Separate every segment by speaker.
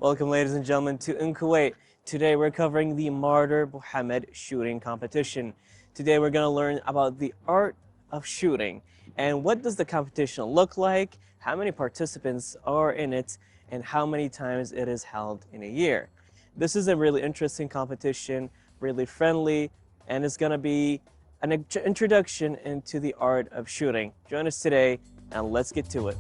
Speaker 1: Welcome, ladies and gentlemen, to In Kuwait. Today we're covering the Martyr bouhamad shooting competition. Today we're going to learn about the art of shooting and what does the competition look like, how many participants are in it, and how many times it is held in a year. This is a really interesting competition, really friendly, and it's going to be an introduction into the art of shooting. Join us today and let's get to it.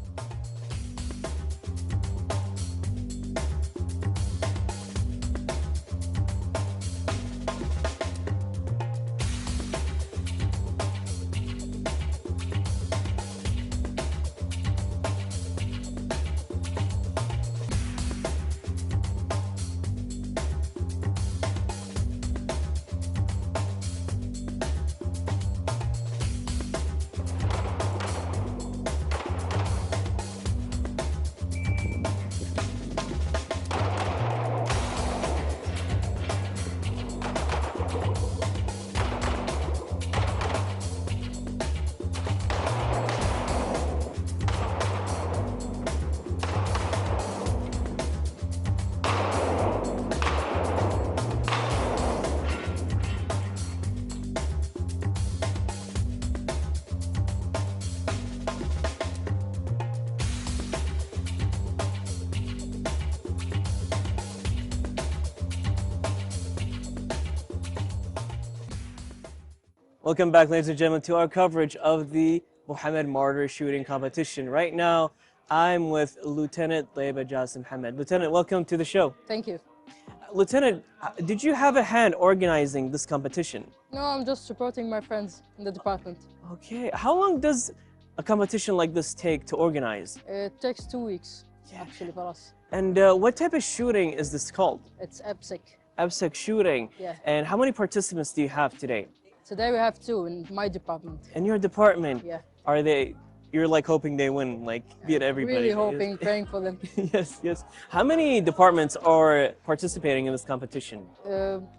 Speaker 1: Welcome back, ladies and gentlemen, to our coverage of the Martyr shooting competition. Right now, I'm with Lieutenant Laiba Jassim Hamad. Lieutenant, welcome to the show.
Speaker 2: Thank you.
Speaker 1: Lieutenant, did you have a hand organizing this competition?
Speaker 2: No, I'm just supporting my friends in the department.
Speaker 1: Okay. How long does a competition like this take to organize?
Speaker 2: It takes 2 weeks, actually, for us.
Speaker 1: And what type of shooting is this called?
Speaker 2: It's EPSIC.
Speaker 1: EPSIC shooting.
Speaker 2: Yeah.
Speaker 1: And how many participants do you have today?
Speaker 2: Today we have 2 in my department.
Speaker 1: In your department?
Speaker 2: Yeah.
Speaker 1: Are they, you're like hoping they win, like beat everybody?
Speaker 2: Really hoping, praying for them.
Speaker 1: Yes, yes. How many departments are participating in this competition?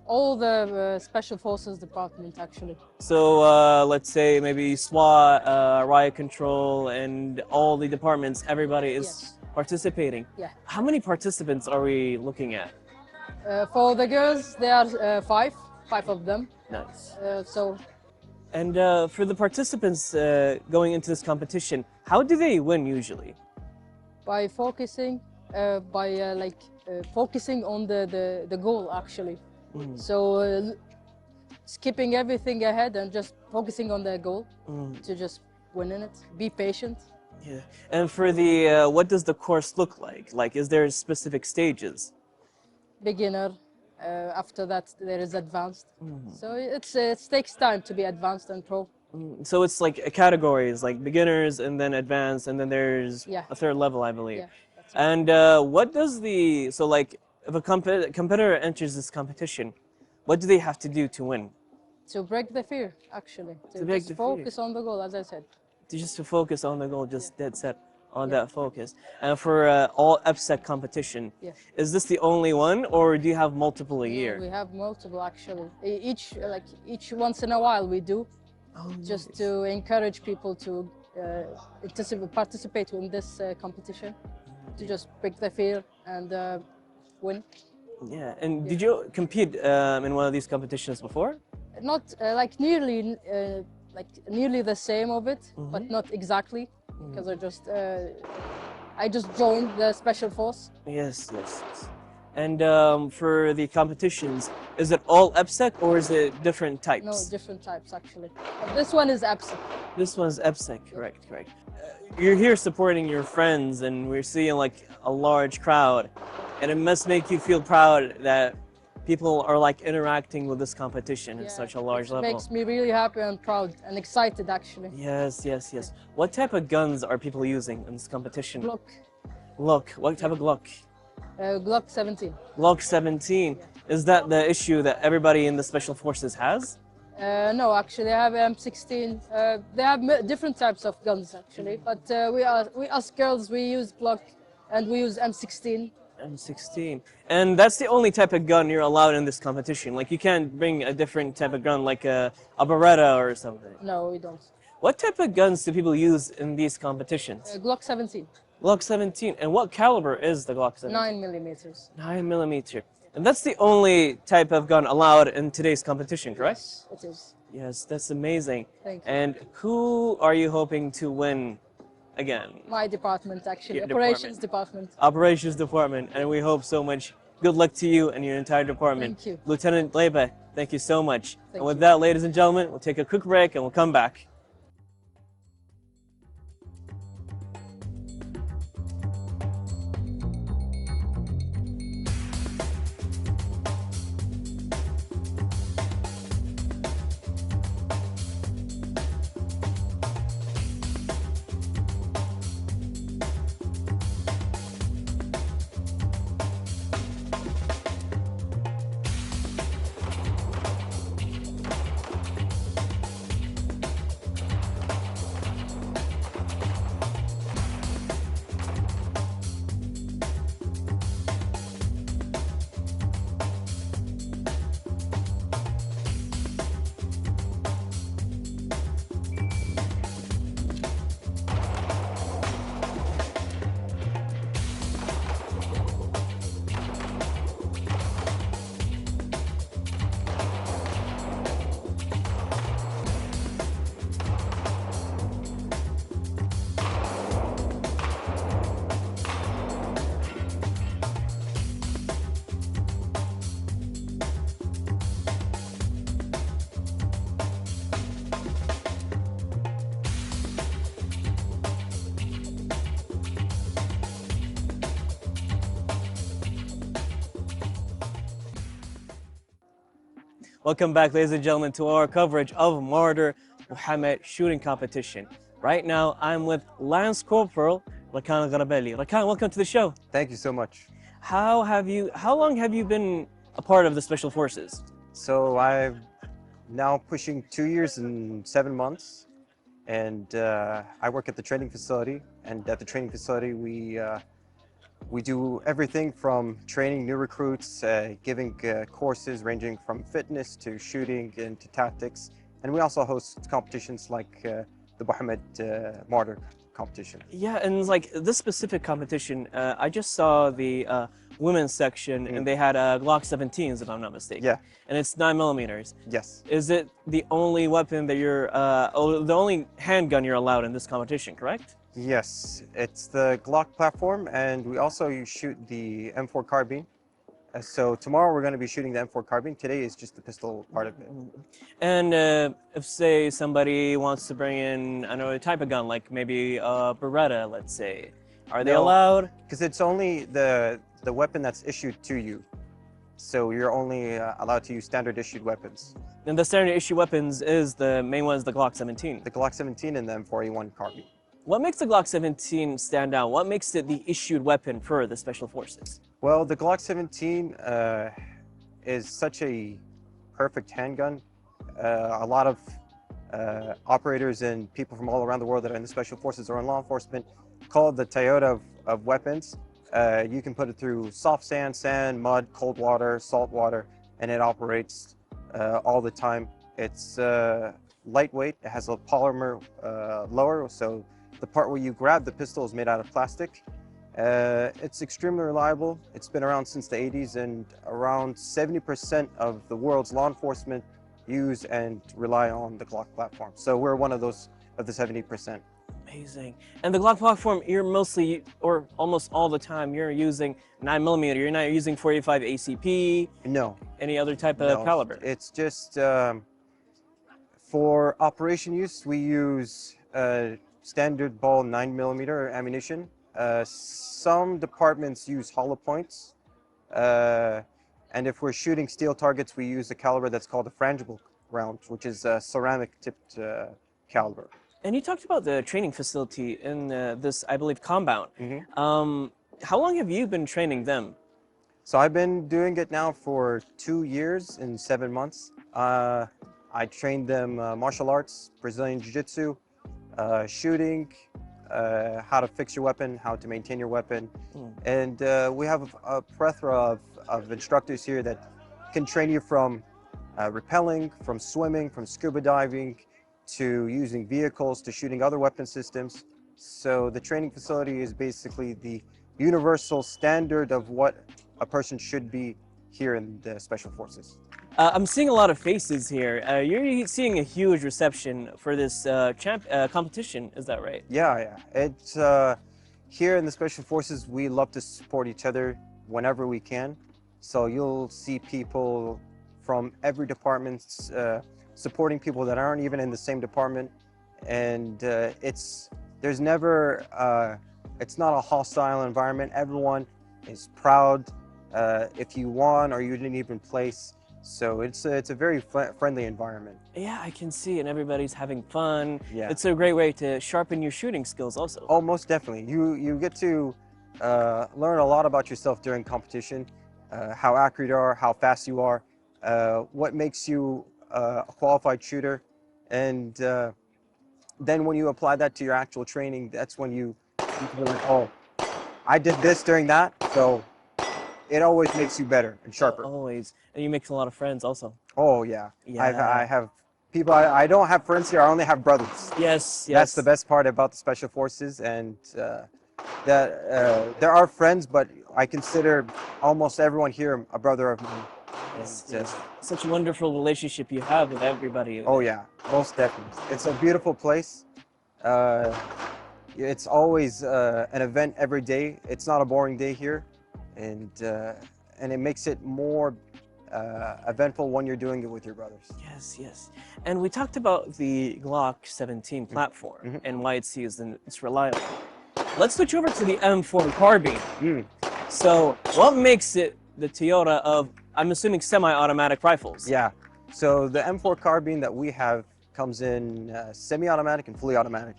Speaker 2: All the Special Forces department, actually.
Speaker 1: So let's say maybe SWAT, riot control, and all the departments, everybody is participating.
Speaker 2: Yeah.
Speaker 1: How many participants are we looking at?
Speaker 2: For the girls, there are 5 of them.
Speaker 1: Nice.
Speaker 2: And
Speaker 1: for the participants going into this competition, how do they win usually?
Speaker 2: by focusing, focusing on the goal, actually. So skipping everything ahead and just focusing on the goal to just win in it. Be patient.
Speaker 1: Yeah. And for the, what does the course look like? Like, is there specific stages?
Speaker 2: Beginner. After that, there is advanced. So it takes time to be advanced and pro.
Speaker 1: So it's like categories, like beginners and then advanced, and then there's a third level, I believe.
Speaker 2: Yeah, that's right.
Speaker 1: And what does the, so like if a competitor enters this competition, what do they have to do to win?
Speaker 2: To break the fear, actually. To
Speaker 1: break
Speaker 2: just
Speaker 1: the
Speaker 2: focus on the goal, as I said.
Speaker 1: Just to focus on the goal, just dead set on that focus. And for all EPSIC competition, is this the only one, or do you have multiple a year?
Speaker 2: We have multiple, actually. Each once in a while we do, just to encourage people to participate in this competition, to just break the fear and win.
Speaker 1: Yeah, and did you compete in one of these competitions before?
Speaker 2: Not nearly the same of it, but not exactly. Because I just joined the Special Force.
Speaker 1: Yes. And for the competitions, is it all EPSIC or is it different types?
Speaker 2: No, different types, actually. This one is EPSIC.
Speaker 1: This one's EPSIC, correct. You're here supporting your friends, and we're seeing like a large crowd, and it must make you feel proud that people are like interacting with this competition at such a large level.
Speaker 2: It makes me really happy and proud and excited, actually.
Speaker 1: Yes. What type of guns are people using in this competition?
Speaker 2: Glock.
Speaker 1: What type of Glock?
Speaker 2: Glock 17.
Speaker 1: Glock 17. Is that the issue that everybody in the Special Forces has?
Speaker 2: No, actually, they have M16. They have different types of guns, actually. But we as girls, we use Glock and we use M16.
Speaker 1: M16. And that's the only type of gun you're allowed in this competition. Like, you can't bring a different type of gun, like a Beretta or something.
Speaker 2: No, we don't.
Speaker 1: What type of guns do people use in these competitions?
Speaker 2: Glock 17.
Speaker 1: Glock 17. And what caliber is the Glock 17?
Speaker 2: 9 millimeters.
Speaker 1: 9 millimeter. And that's the only type of gun allowed in today's competition, correct?
Speaker 2: Yes, it is.
Speaker 1: Yes, that's amazing.
Speaker 2: Thank you.
Speaker 1: And who are you hoping to win again?
Speaker 2: My department, actually,
Speaker 1: Your
Speaker 2: operations department.
Speaker 1: Operations department, and we hope so much. Good luck to you and your entire department.
Speaker 2: Thank you.
Speaker 1: Lieutenant Leba, thank you so much.
Speaker 2: Thank
Speaker 1: and with
Speaker 2: you.
Speaker 1: that, ladies and gentlemen, we'll take a quick break and we'll come back. Welcome back, ladies and gentlemen, to our coverage of Martyr Bouhamad shooting competition. Right now, I'm with Lance Corporal Rakan Gharabeli. Rakan, welcome to the show.
Speaker 3: Thank you so much.
Speaker 1: How long have you been a part of the Special Forces?
Speaker 3: So I'm now pushing 2 years and 7 months, and I work at the training facility. And at the training facility, we do everything from training new recruits, giving courses ranging from fitness to shooting and to tactics. And we also host competitions like the Bouhamad Martyr competition.
Speaker 1: Yeah, and like this specific competition, I just saw the women's section and they had Glock 17s, if I'm not mistaken.
Speaker 3: Yeah.
Speaker 1: And it's 9 millimeters.
Speaker 3: Yes.
Speaker 1: Is it the only weapon that you're, the only handgun you're allowed in this competition, correct?
Speaker 3: Yes, it's the Glock platform, and we also shoot the M4 carbine. So tomorrow we're going to be shooting the M4 carbine. Today is just the pistol part of it.
Speaker 1: And if, say, somebody wants to bring in another type of gun, like maybe a Beretta, let's say, are they allowed?
Speaker 3: Because it's only the weapon that's issued to you. So you're only allowed to use standard issued weapons.
Speaker 1: And the standard issue weapons is the main one is the Glock 17.
Speaker 3: The Glock 17 and the M4A1 carbine.
Speaker 1: What makes the Glock 17 stand out? What makes it the issued weapon for the Special Forces?
Speaker 3: Well, the Glock 17 is such a perfect handgun. A lot of operators and people from all around the world that are in the Special Forces or in law enforcement call it the Toyota of weapons. You can put it through soft sand, sand, mud, cold water, salt water, and it operates all the time. It's lightweight. It has a polymer lower, so the part where you grab the pistol is made out of plastic. It's extremely reliable. It's been around since the 80s, and around 70% of the world's law enforcement use and rely on the Glock platform. So we're one of those, of the 70%.
Speaker 1: Amazing. And the Glock platform, you're mostly, or almost all the time, you're using 9mm. You're not using 45 ACP?
Speaker 3: No.
Speaker 1: Any other type of caliber?
Speaker 3: It's just, for operation use, we use standard ball 9mm ammunition. Some departments use hollow points. And if we're shooting steel targets, we use a caliber that's called a frangible round, which is a ceramic tipped caliber.
Speaker 1: And you talked about the training facility in this, I believe, compound. How long have you been training them?
Speaker 3: So I've been doing it now for 2 years and 7 months. I trained them martial arts, Brazilian Jiu-Jitsu, shooting, how to fix your weapon, how to maintain your weapon. And we have a plethora of instructors here that can train you from rappelling, from swimming, from scuba diving, to using vehicles, to shooting other weapon systems. So the training facility is basically the universal standard of what a person should be here in the Special Forces.
Speaker 1: I'm seeing a lot of faces here. You're seeing a huge reception for this competition, is that right?
Speaker 3: Yeah. It's here in the Special Forces, we love to support each other whenever we can. So you'll see people from every department supporting people that aren't even in the same department, and there's never it's not a hostile environment. Everyone is proud if you won or you didn't even place. So it's a very friendly environment.
Speaker 1: Yeah, I can see, and everybody's having fun.
Speaker 3: Yeah.
Speaker 1: It's a great way to sharpen your shooting skills also.
Speaker 3: Oh, most definitely. You get to learn a lot about yourself during competition, how accurate you are, how fast you are, what makes you a qualified shooter, and then when you apply that to your actual training, that's when you feel like, oh, I did this during that, so it always makes you better and sharper.
Speaker 1: Always. And you make a lot of friends also.
Speaker 3: Oh, yeah.
Speaker 1: Yeah.
Speaker 3: I have people, I don't have friends here, I only have brothers.
Speaker 1: Yes.
Speaker 3: That's the best part about the Special Forces, and there are friends, but I consider almost everyone here a brother of mine.
Speaker 1: Yes. Such a wonderful relationship you have with everybody.
Speaker 3: Oh yeah, most definitely. It's a beautiful place. It's always an event every day. It's not a boring day here, and it makes it more eventful when you're doing it with your brothers.
Speaker 1: Yes. And we talked about the Glock 17 platform and why it's reliable. Let's switch over to the M4 carbine. So what makes it the Toyota of, I'm assuming, semi-automatic rifles?
Speaker 3: Yeah. So the M4 carbine that we have comes in semi-automatic and fully automatic.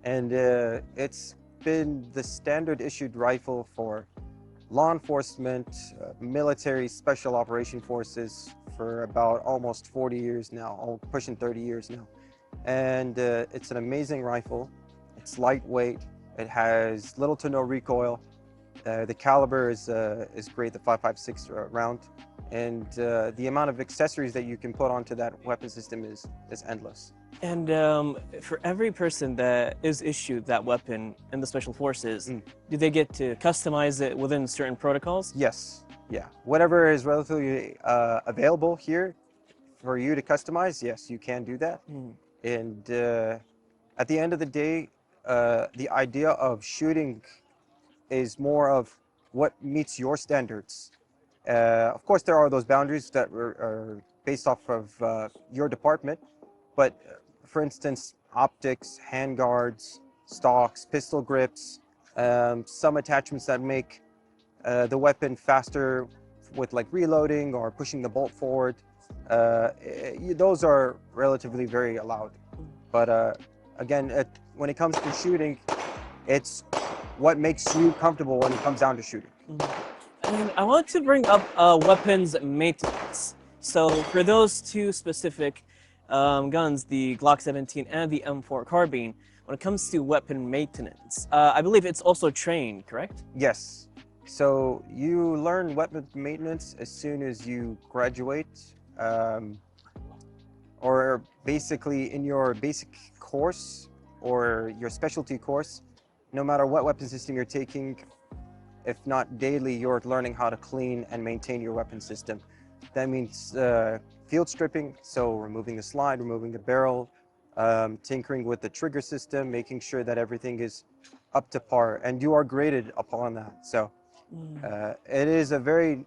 Speaker 3: And it's been the standard issued rifle for law enforcement, military, special operation forces for about almost 40 years now, pushing 30 years now. And it's an amazing rifle. It's lightweight. It has little to no recoil. The caliber is great, the 5.56 round. And the amount of accessories that you can put onto that weapon system is endless.
Speaker 1: And for every person that is issued that weapon in the Special Forces, do they get to customize it within certain protocols?
Speaker 3: Yes, yeah. Whatever is relatively available here for you to customize, yes, you can do that. And at the end of the day, the idea of shooting is more of what meets your standards. Of course, there are those boundaries that are based off of your department, but for instance, optics, handguards, stocks, pistol grips, some attachments that make the weapon faster with like reloading or pushing the bolt forward, those are relatively very allowed. But again, when it comes to shooting, it's what makes you comfortable when it comes down to shooting.
Speaker 1: And I want to bring up weapons maintenance. So for those two specific guns, the Glock 17 and the M4 carbine, when it comes to weapon maintenance, I believe it's also trained, correct?
Speaker 3: Yes. So you learn weapon maintenance as soon as you graduate, or basically in your basic course or your specialty course. No matter what weapon system you're taking, if not daily, you're learning how to clean and maintain your weapon system. That means field stripping, so removing the slide, removing the barrel, tinkering with the trigger system, making sure that everything is up to par, and you are graded upon that. So it is a very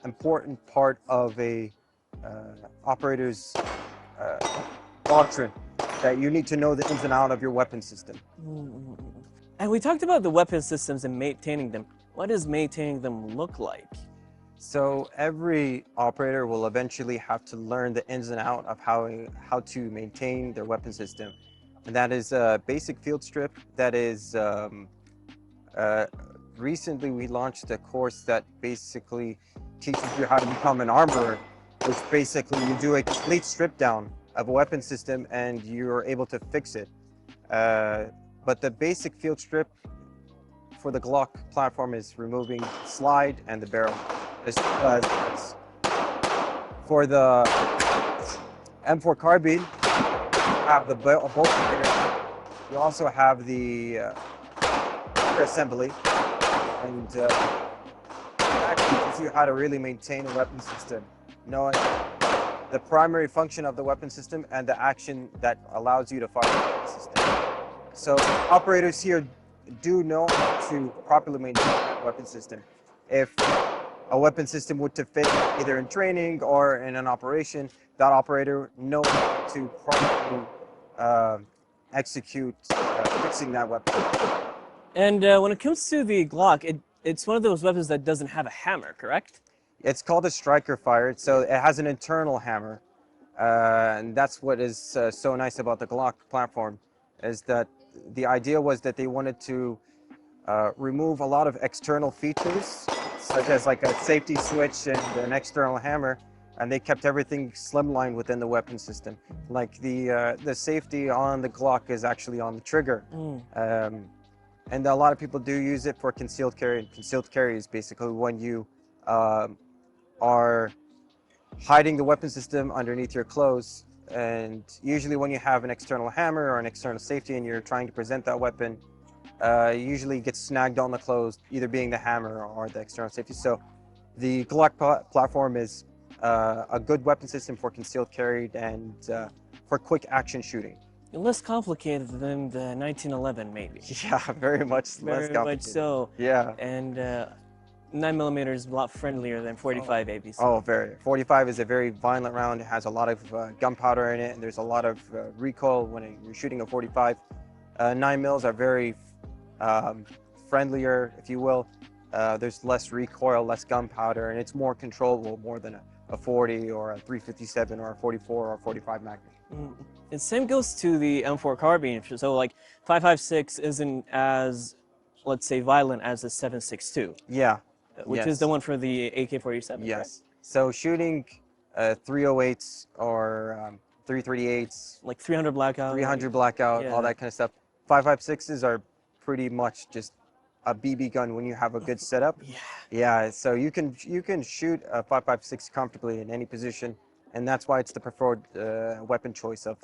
Speaker 3: important part of a operator's doctrine, that you need to know the ins and outs of your weapon system.
Speaker 1: And we talked about the weapon systems and maintaining them. What does maintaining them look like?
Speaker 3: So every operator will eventually have to learn the ins and outs of how to maintain their weapon system. And that is a basic field strip. That is, recently we launched a course that basically teaches you how to become an armorer, which basically you do a complete strip down of a weapon system and you're able to fix it. But the basic field strip for the Glock platform is removing the slide and the barrel. For the M4 carbine, you have the bolt trigger, You also have the assembly, and actually teaches you how to really maintain a weapon system, knowing the primary function of the weapon system and the action that allows you to fire the weapon system. So operators here do know how to properly maintain that weapon system. If a weapon system would to fail either in training or in an operation, that operator knows how to properly execute fixing that weapon.
Speaker 1: And when it comes to the Glock, it's one of those weapons that doesn't have a hammer, correct?
Speaker 3: It's called a striker fire, so it has an internal hammer. And that's what is so nice about the Glock platform, is that the idea was that they wanted to remove a lot of external features, such as like a safety switch and an external hammer, and they kept everything slimline within the weapon system. Like the safety on the Glock is actually on the trigger. And a lot of people do use it for concealed carry. Concealed carry is basically when you are hiding the weapon system underneath your clothes, and usually when you have an external hammer or an external safety and you're trying to present that weapon, usually gets snagged on the clothes, either being the hammer or the external safety. So the Glock platform is a good weapon system for concealed carry and for quick action shooting.
Speaker 1: Less complicated than the 1911, maybe.
Speaker 3: Yeah, very much less complicated.
Speaker 1: Very much so.
Speaker 3: Yeah.
Speaker 1: And 9mm is a lot friendlier than 45 ABC.
Speaker 3: Oh, very. 45 is a very violent round. It has a lot of gunpowder in it, and there's a lot of recoil when you're shooting a 45. 9mm are very friendlier, if you will. There's less recoil, less gunpowder, and it's more controllable, more than a 40 or a 357 or a 44 or 45 Magnum.
Speaker 1: And same goes to the M4 carbine. So like 5.56 isn't as, let's say, violent as the 7.62.
Speaker 3: Yeah.
Speaker 1: Which is the one for the AK-47.
Speaker 3: Yes.
Speaker 1: Right?
Speaker 3: So shooting 308s or 338s,
Speaker 1: like 300 blackout,
Speaker 3: 300 blackout, all that kind of stuff. 5.56s are pretty much just a BB gun when you have a good setup. Yeah. So you can shoot a 5.56 comfortably in any position, and that's why it's the preferred weapon choice of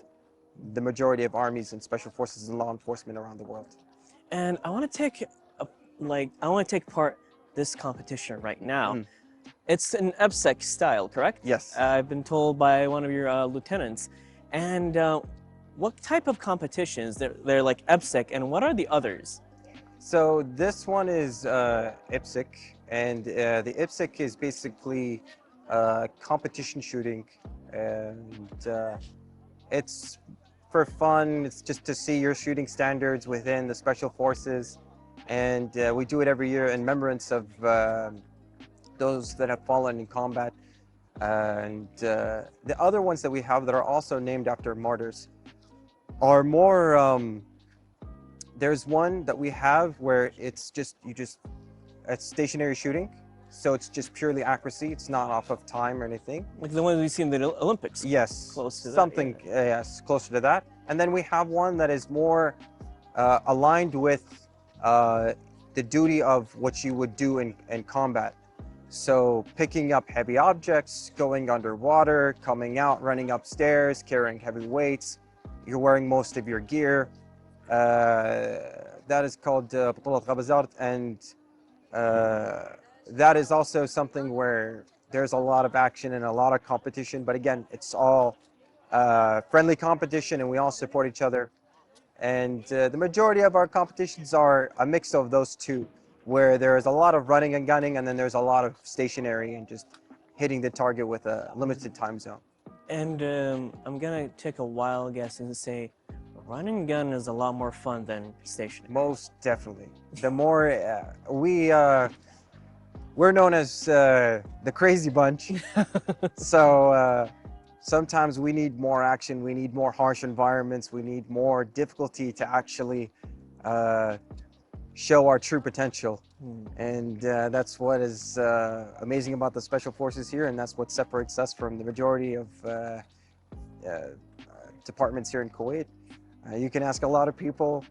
Speaker 3: the majority of armies and special forces and law enforcement around the world.
Speaker 1: And I want to take part this competition right now. It's an EBSEC style, correct?
Speaker 3: Yes.
Speaker 1: I've been told by one of your lieutenants. And what type of competitions? They're like EBSEC, and what are the others?
Speaker 3: So this one is IPSC, and the IPSC is basically competition shooting, and it's for fun. It's just to see your shooting standards within the special forces, and we do it every year in remembrance of those that have fallen in combat. And the other ones that we have that are also named after martyrs are more. There's one that we have where it's stationary shooting, so it's just purely accuracy. It's not off of time or anything.
Speaker 1: Like the ones we see in the Olympics.
Speaker 3: Yes,
Speaker 1: close to
Speaker 3: something.
Speaker 1: That, yeah.
Speaker 3: Yes, closer to that. And then we have one that is more aligned with the duty of what you would do in combat. So picking up heavy objects, going underwater, coming out, running upstairs, carrying heavy weights. You're wearing most of your gear. That is called بطولة غابزات, and that is also something where there's a lot of action and a lot of competition, but again, it's all friendly competition, and we all support each other. And the majority of our competitions are a mix of those two, where there's a lot of running and gunning, and then there's a lot of stationary and just hitting the target with a limited time zone. And
Speaker 1: I'm gonna take a wild guess and say run and gun is a lot more fun than stationary.
Speaker 3: Most definitely. The more we're known as the crazy bunch. So sometimes we need more action, we need more harsh environments, we need more difficulty to actually show our true potential. And that's what is amazing about the special forces here, and that's what separates us from the majority of departments here in Kuwait. You can ask a lot of people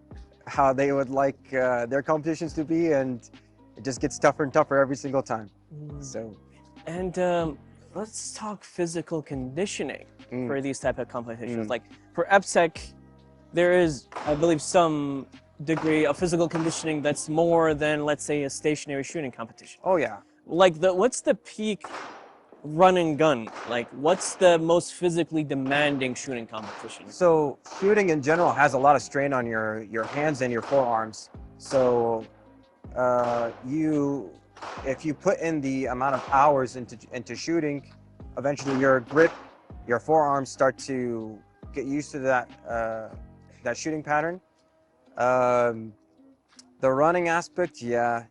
Speaker 3: how they would like their competitions to be, and it just gets tougher and tougher every single time. So,
Speaker 1: and let's talk physical conditioning for these type of competitions. Like for EBSEC, there is, I believe, some degree of physical conditioning that's more than, let's say, a stationary shooting competition.
Speaker 3: Oh yeah.
Speaker 1: Like, what's the peak run and gun? Like, what's the most physically demanding shooting competition?
Speaker 3: So shooting in general has a lot of strain on your hands and your forearms. So if you put in the amount of hours into shooting, eventually your grip, your forearms start to get used to that shooting pattern. The running aspect, yeah,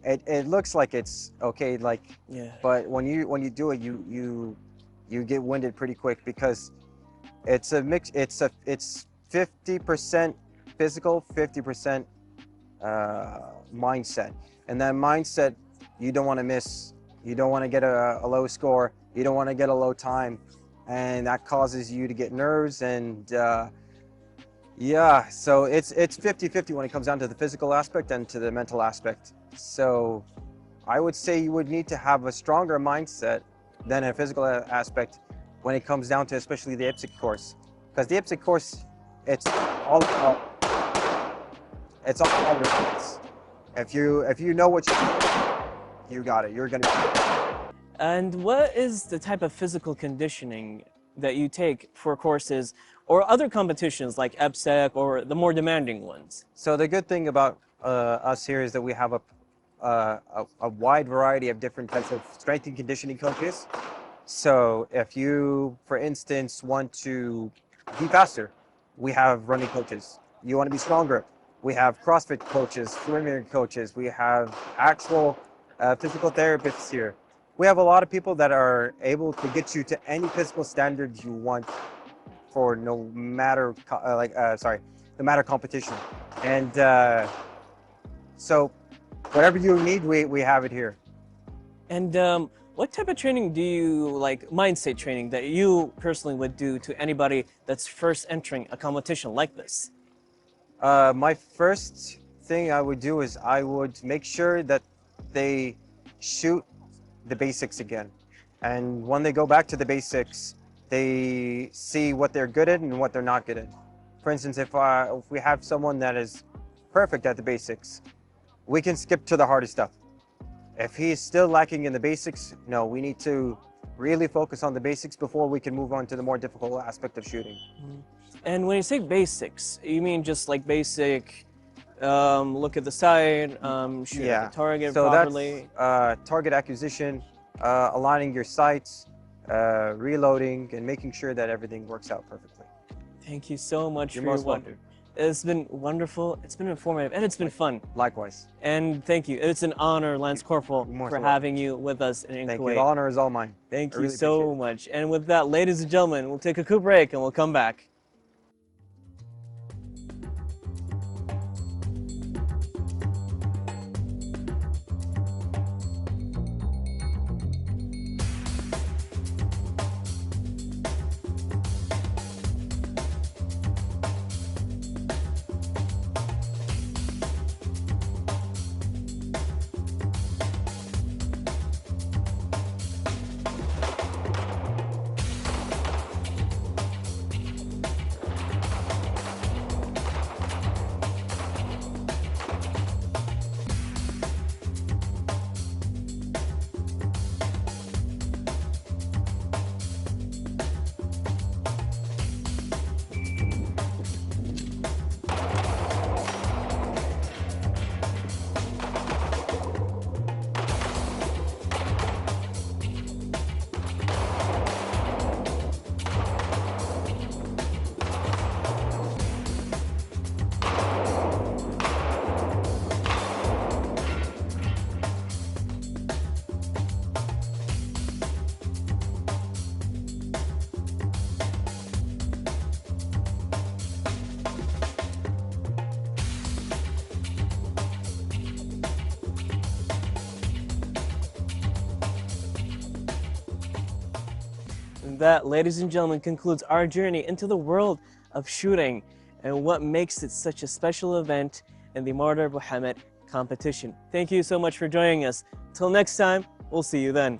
Speaker 3: it looks like it's okay, like,
Speaker 1: Yeah.
Speaker 3: but when you do it, you get winded pretty quick because it's a mix. It's 50% physical, 50% mindset, and that mindset, you don't want to miss. You don't want to get a low score. You don't want to get a low time, and that causes you to get nerves and. Yeah, so it's 50-50 when it comes down to the physical aspect and to the mental aspect. So I would say you would need to have a stronger mindset than a physical aspect when it comes down to especially the IPSC course. Because the IPSC course, it's all about results. If you know what you got it, you're gonna.
Speaker 1: And what is the type of physical conditioning that you take for courses or other competitions like EPSEC or the more demanding ones?
Speaker 3: So the good thing about us here is that we have a wide variety of different types of strength and conditioning coaches. So if you, for instance, want to be faster, we have running coaches. You want to be stronger, we have CrossFit coaches, swimming coaches, we have actual physical therapists here. We have a lot of people that are able to get you to any physical standard you want for no matter no matter competition. And so whatever you need, we have it here.
Speaker 1: And what type of training do you, like mindset training, that you personally would do to anybody that's first entering a competition like this?
Speaker 3: My first thing I would do is I would make sure that they shoot the basics again. And when they go back to the basics, they see what they're good at and what they're not good at. For instance, if we have someone that is perfect at the basics, we can skip to the hardest stuff. If he's still lacking in the basics, no, we need to really focus on the basics before we can move on to the more difficult aspect of shooting.
Speaker 1: And when you say basics, you mean just like basic, look at the side, shoot at the target properly?
Speaker 3: That's target acquisition, aligning your sights, reloading, and making sure that everything works out perfectly.
Speaker 1: Thank you so much
Speaker 3: You're
Speaker 1: for your
Speaker 3: most welcome.
Speaker 1: It's been wonderful, it's been informative, and it's been fun.
Speaker 3: Likewise.
Speaker 1: And thank you. It's an honor, Lance Corporal, for having you with us in
Speaker 3: Thank
Speaker 1: Kuwait.
Speaker 3: you. The honor is all mine.
Speaker 1: Thank you so much. And with that, ladies and gentlemen, we'll take a quick break and we'll come back. And that, ladies and gentlemen, concludes our journey into the world of shooting and what makes it such a special event in the Martyr bouhamad competition. Thank you so much for joining us. Till next time, we'll see you then.